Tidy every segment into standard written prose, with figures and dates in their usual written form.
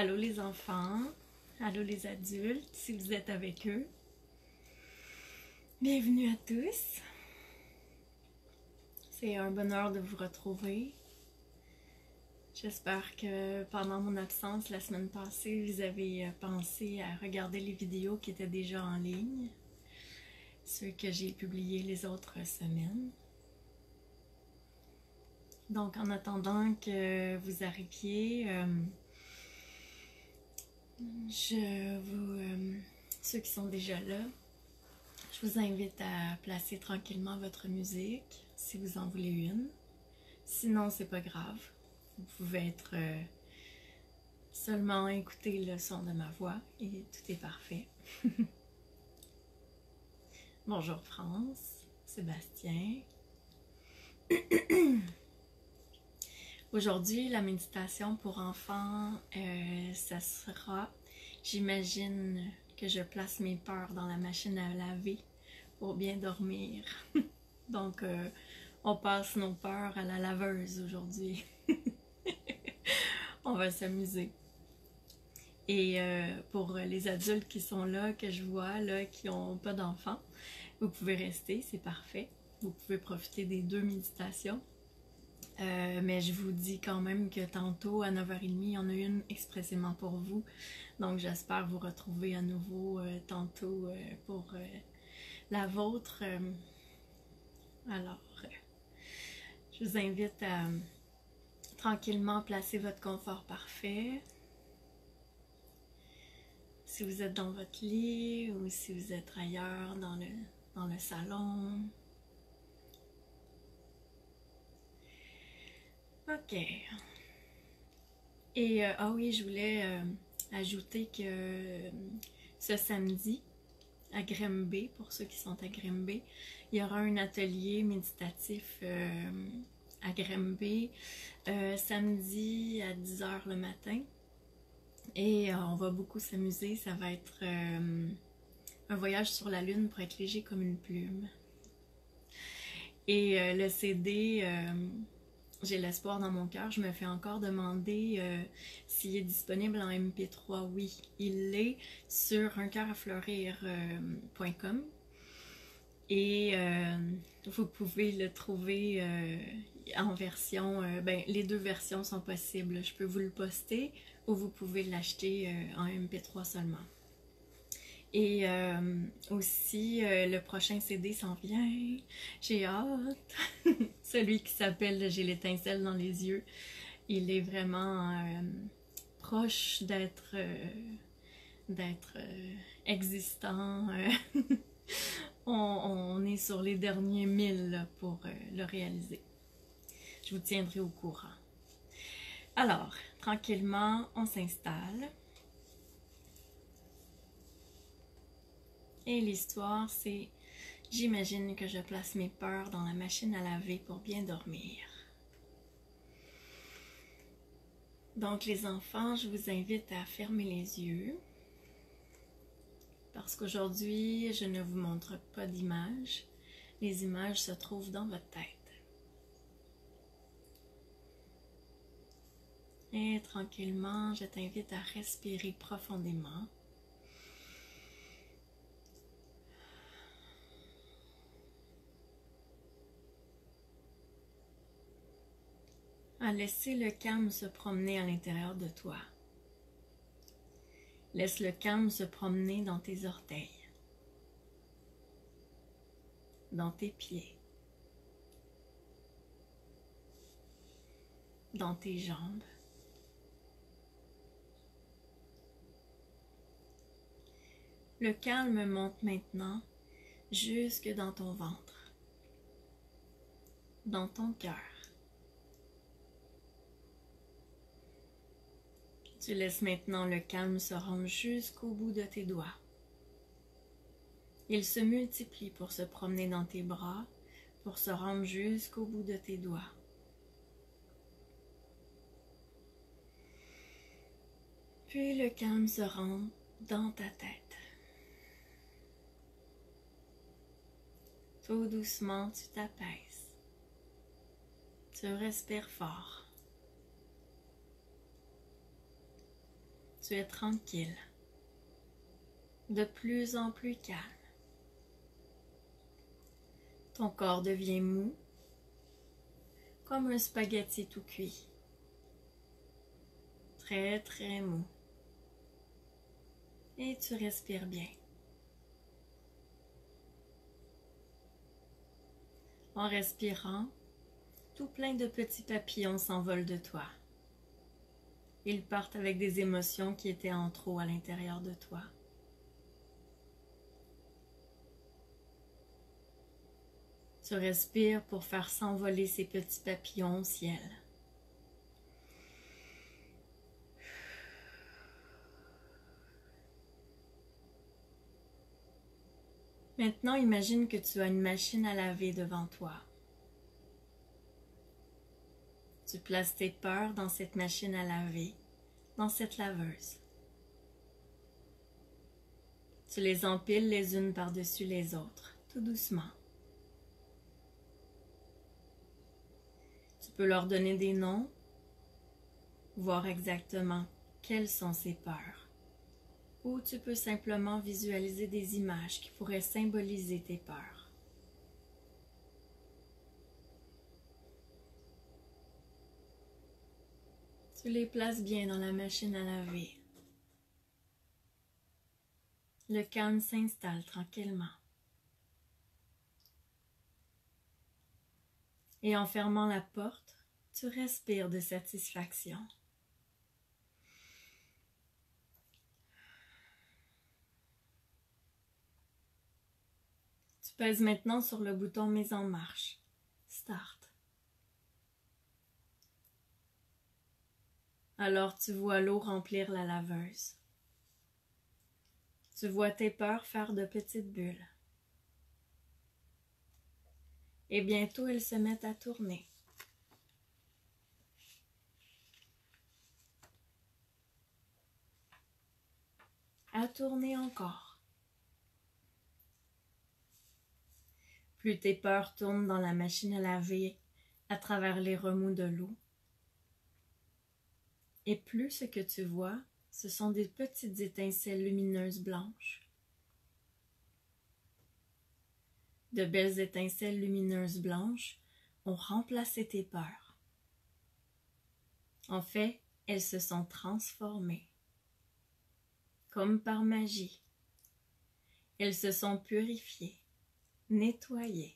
Allô les enfants, allô les adultes, si vous êtes avec eux. Bienvenue à tous. C'est un bonheur de vous retrouver. J'espère que pendant mon absence la semaine passée, vous avez pensé à regarder les vidéos qui étaient déjà en ligne, ceux que j'ai publiés les autres semaines. Donc en attendant que vous arriviez, ceux qui sont déjà là, je vous invite à placer tranquillement votre musique, si vous en voulez une. Sinon, c'est pas grave. Vous pouvez être seulement écouter le son de ma voix et tout est parfait. Bonjour France, Sébastien. Aujourd'hui, la méditation pour enfants, ça sera, j'imagine que je place mes peurs dans la machine à laver pour bien dormir. Donc, on passe nos peurs à la laveuse aujourd'hui. On va s'amuser. Et pour les adultes qui sont là, que je vois, là, qui n'ont pas d'enfants, vous pouvez rester, c'est parfait. Vous pouvez profiter des deux méditations. Mais je vous dis quand même que tantôt, à 9h30, il y en a une expressément pour vous. Donc, j'espère vous retrouver à nouveau tantôt pour la vôtre. Alors, je vous invite à tranquillement placer votre confort parfait. Si vous êtes dans votre lit ou si vous êtes ailleurs dans le salon. Ok. Et ah oui, je voulais ajouter que ce samedi, à Grimby, pour ceux qui sont à Grimby, il y aura un atelier méditatif à Grimby samedi à 10h le matin. Et on va beaucoup s'amuser, ça va être un voyage sur la lune pour être léger comme une plume. Et le CD, j'ai l'espoir dans mon cœur, je me fais encore demander s'il est disponible en MP3. Oui, il l'est sur uncoeurafleurir.com et vous pouvez le trouver en version, les deux versions sont possibles. Je peux vous le poster ou vous pouvez l'acheter en MP3 seulement. Et aussi, le prochain CD s'en vient. J'ai hâte. Celui qui s'appelle J'ai l'étincelle dans les yeux. Il est vraiment proche d'être existant. On est sur les derniers 1000 pour le réaliser. Je vous tiendrai au courant. Alors, tranquillement, on s'installe. Et l'histoire, c'est « J'imagine que je place mes peurs dans la machine à laver pour bien dormir. » Donc les enfants, je vous invite à fermer les yeux parce qu'aujourd'hui, je ne vous montre pas d'images. Les images se trouvent dans votre tête. Et tranquillement, je t'invite à respirer profondément. À laisser le calme se promener à l'intérieur de toi. Laisse le calme se promener dans tes orteils, dans tes pieds, dans tes jambes. Le calme monte maintenant jusque dans ton ventre, dans ton cœur. Tu laisses maintenant le calme se rendre jusqu'au bout de tes doigts. Il se multiplie pour se promener dans tes bras, pour se rendre jusqu'au bout de tes doigts. Puis le calme se rend dans ta tête. Tout doucement, tu t'apaises. Tu respires fort. Tu es tranquille, de plus en plus calme. Ton corps devient mou, comme un spaghetti tout cuit. Très très mou. Et tu respires bien. En respirant, tout plein de petits papillons s'envolent de toi. Ils partent avec des émotions qui étaient en trop à l'intérieur de toi. Tu respires pour faire s'envoler ces petits papillons au ciel. Maintenant, imagine que tu as une machine à laver devant toi. Tu places tes peurs dans cette machine à laver, dans cette laveuse. Tu les empiles les unes par-dessus les autres, tout doucement. Tu peux leur donner des noms, voir exactement quelles sont ces peurs. Ou tu peux simplement visualiser des images qui pourraient symboliser tes peurs. Tu les places bien dans la machine à laver. Le calme s'installe tranquillement. Et en fermant la porte, tu respires de satisfaction. Tu pèses maintenant sur le bouton Mise en marche. Start. Alors tu vois l'eau remplir la laveuse. Tu vois tes peurs faire de petites bulles. Et bientôt elles se mettent à tourner. À tourner encore. Plus tes peurs tournent dans la machine à laver à travers les remous de l'eau, et plus ce que tu vois, ce sont des petites étincelles lumineuses blanches. De belles étincelles lumineuses blanches ont remplacé tes peurs. En fait, elles se sont transformées. Comme par magie. Elles se sont purifiées, nettoyées.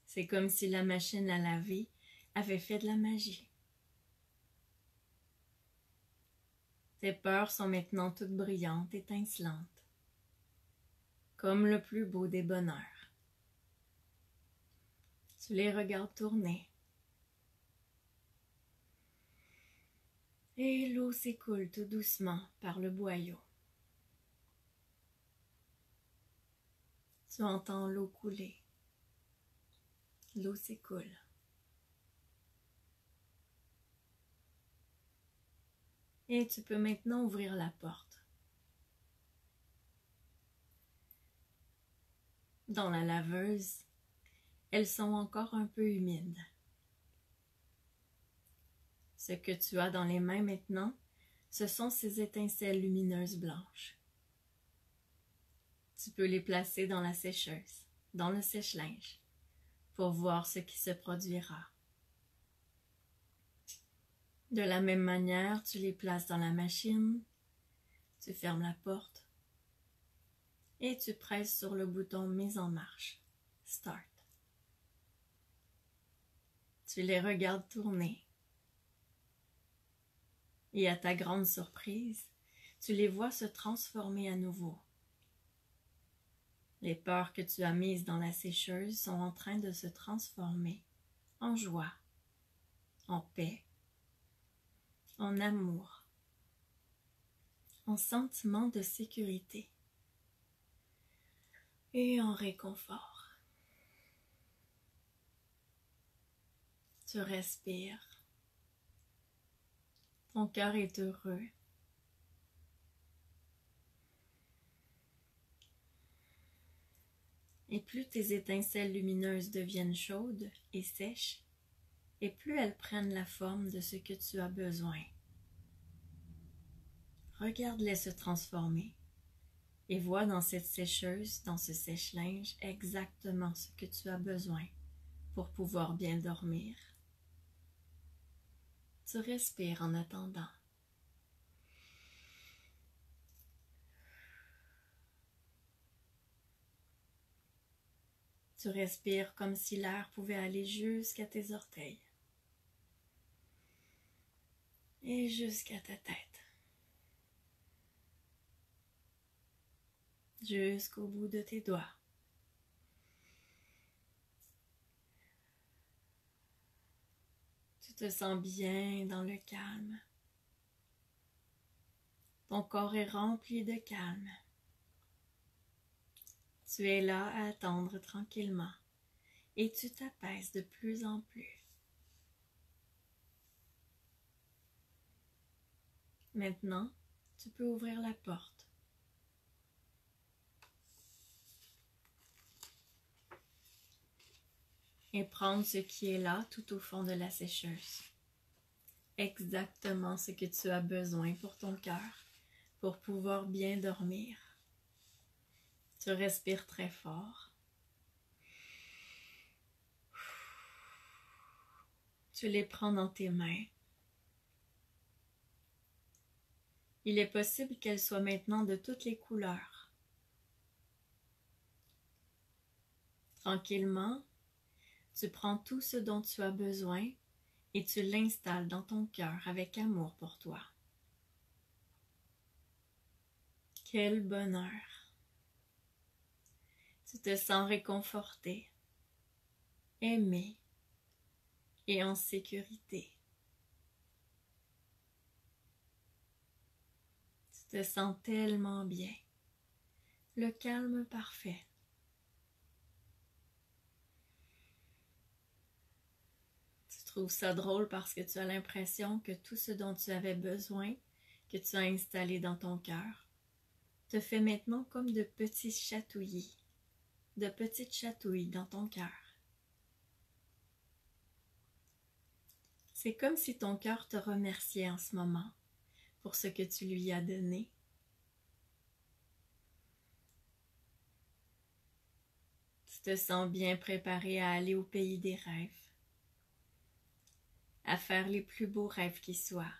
C'est comme si la machine à laver avait fait de la magie. Tes peurs sont maintenant toutes brillantes, étincelantes, comme le plus beau des bonheurs. Tu les regardes tourner. Et l'eau s'écoule tout doucement par le boyau. Tu entends l'eau couler. L'eau s'écoule. Et tu peux maintenant ouvrir la porte. Dans la laveuse, elles sont encore un peu humides. Ce que tu as dans les mains maintenant, ce sont ces étincelles lumineuses blanches. Tu peux les placer dans la sécheuse, dans le sèche-linge, pour voir ce qui se produira. De la même manière, tu les places dans la machine, tu fermes la porte et tu presses sur le bouton Mise en marche, Start. Tu les regardes tourner et à ta grande surprise, tu les vois se transformer à nouveau. Les peurs que tu as mises dans la sécheuse sont en train de se transformer en joie, en paix, en amour, en sentiment de sécurité et en réconfort. Tu respires. Ton cœur est heureux. Et plus tes étincelles lumineuses deviennent chaudes et sèches, et plus elles prennent la forme de ce que tu as besoin. regarde-les se transformer et vois dans cette sécheuse, dans ce sèche-linge, exactement ce que tu as besoin pour pouvoir bien dormir. Tu respires en attendant. Tu respires comme si l'air pouvait aller jusqu'à tes orteils et jusqu'à ta tête, jusqu'au bout de tes doigts. Tu te sens bien dans le calme. Ton corps est rempli de calme. Tu es là à attendre tranquillement et tu t'apaises de plus en plus. Maintenant, tu peux ouvrir la porte. Et prendre ce qui est là tout au fond de la sécheuse. Exactement ce que tu as besoin pour ton cœur, pour pouvoir bien dormir. Tu respires très fort. Tu les prends dans tes mains. Il est possible qu'elles soient maintenant de toutes les couleurs. Tranquillement, tu prends tout ce dont tu as besoin et tu l'installes dans ton cœur avec amour pour toi. Quel bonheur! Tu te sens réconforté, aimé et en sécurité. Tu te sens tellement bien, le calme parfait. Tu trouves ça drôle parce que tu as l'impression que tout ce dont tu avais besoin, que tu as installé dans ton cœur, te fait maintenant comme de petits chatouillis, de petites chatouilles dans ton cœur. C'est comme si ton cœur te remerciait en ce moment pour ce que tu lui as donné. Tu te sens bien préparé à aller au pays des rêves, à faire les plus beaux rêves qui soient,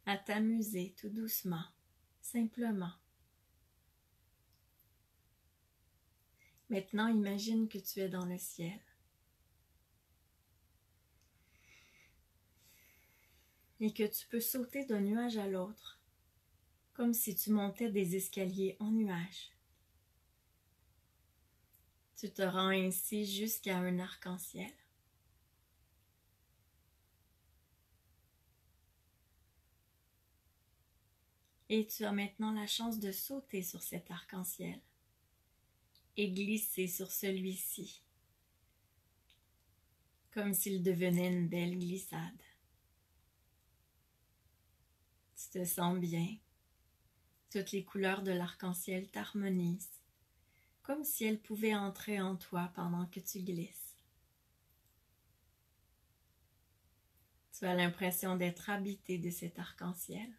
à t'amuser tout doucement, simplement. Maintenant, imagine que tu es dans le ciel. Et que tu peux sauter d'un nuage à l'autre, comme si tu montais des escaliers en nuages. Tu te rends ainsi jusqu'à un arc-en-ciel. Et tu as maintenant la chance de sauter sur cet arc-en-ciel et glisser sur celui-ci, comme s'il devenait une belle glissade. Tu te sens bien. Toutes les couleurs de l'arc-en-ciel t'harmonisent, comme si elles pouvaient entrer en toi pendant que tu glisses. Tu as l'impression d'être habité de cet arc-en-ciel.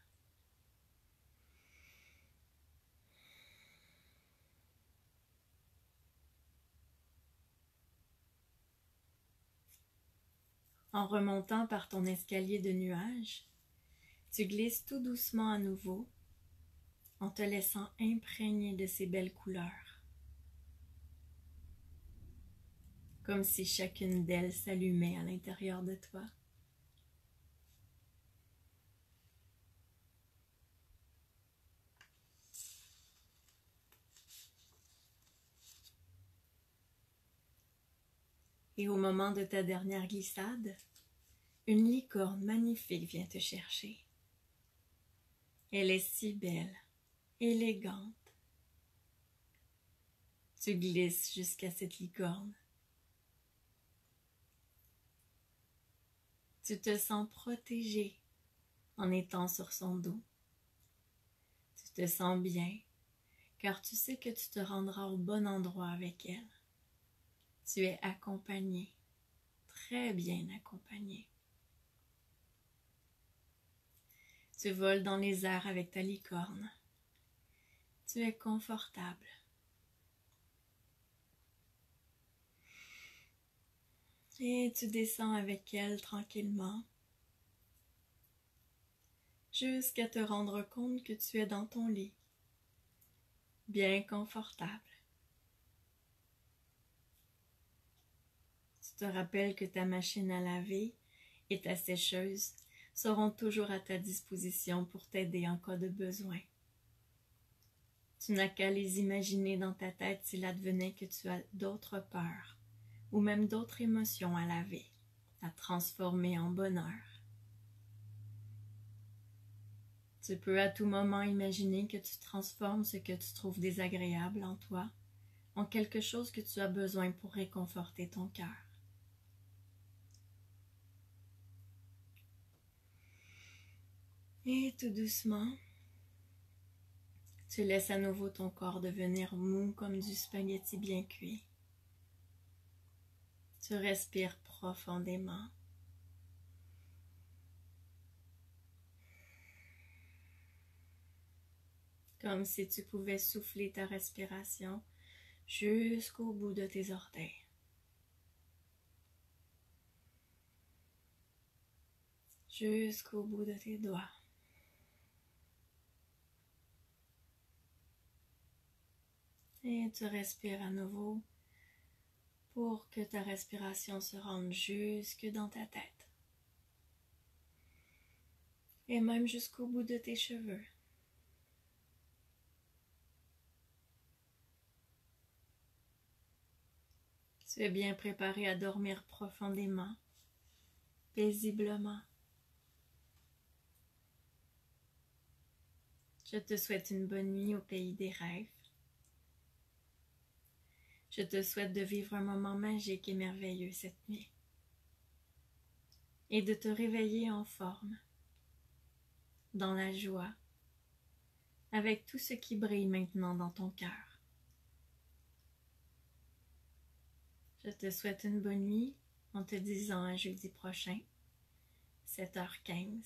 En remontant par ton escalier de nuages, tu glisses tout doucement à nouveau, en te laissant imprégner de ces belles couleurs, comme si chacune d'elles s'allumait à l'intérieur de toi. Et au moment de ta dernière glissade, une licorne magnifique vient te chercher. Elle est si belle, élégante. Tu glisses jusqu'à cette licorne. Tu te sens protégé en étant sur son dos. Tu te sens bien, car tu sais que tu te rendras au bon endroit avec elle. Tu es accompagné, très bien accompagné. Tu voles dans les airs avec ta licorne. Tu es confortable. Et tu descends avec elle tranquillement, jusqu'à te rendre compte que tu es dans ton lit, bien confortable. Tu te rappelles que ta machine à laver et ta sécheuse seront toujours à ta disposition pour t'aider en cas de besoin. Tu n'as qu'à les imaginer dans ta tête s'il advenait que tu as d'autres peurs ou même d'autres émotions à laver, à transformer en bonheur. Tu peux à tout moment imaginer que tu transformes ce que tu trouves désagréable en toi en quelque chose que tu as besoin pour réconforter ton cœur. Et tout doucement, tu laisses à nouveau ton corps devenir mou comme du spaghetti bien cuit. Tu respires profondément. Comme si tu pouvais souffler ta respiration jusqu'au bout de tes orteils. Jusqu'au bout de tes doigts. Et tu respires à nouveau pour que ta respiration se rende jusque dans ta tête. Et même jusqu'au bout de tes cheveux. Tu es bien préparé à dormir profondément, paisiblement. Je te souhaite une bonne nuit au pays des rêves. Je te souhaite de vivre un moment magique et merveilleux cette nuit. Et de te réveiller en forme, dans la joie, avec tout ce qui brille maintenant dans ton cœur. Je te souhaite une bonne nuit en te disant à jeudi prochain, 7h15,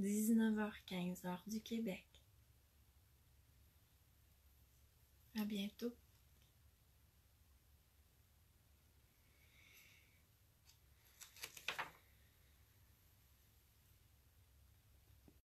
19h15, heure du Québec. À bientôt.